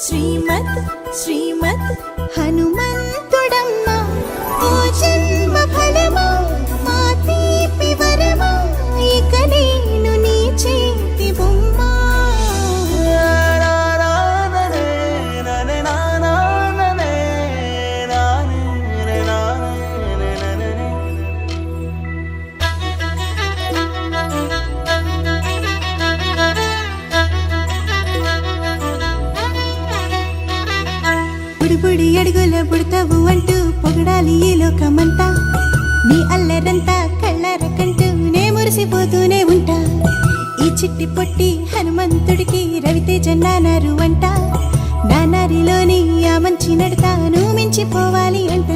శ్రీమద్ శ్రీమద్ హనుమంతుడమ్మ ఓ జన్మ ఫలమా మా తీపి వరమా ఇక నేను నీ చేతి బొమ్మ బుడి అడుగుల పుడతావు అంటూ పొగడాలి ఈ లోకమంతా నీ అల్లరంతా కళ్ళారకంటూ నే మురిసిపోతూనే ఉంటా ఈ చిట్టి పొట్టి హనుమంతుడికి రవితేజ నానారు అంట నానారిలోని ఆ మంచి నడతా నువ్వు మించిపోవాలి అంట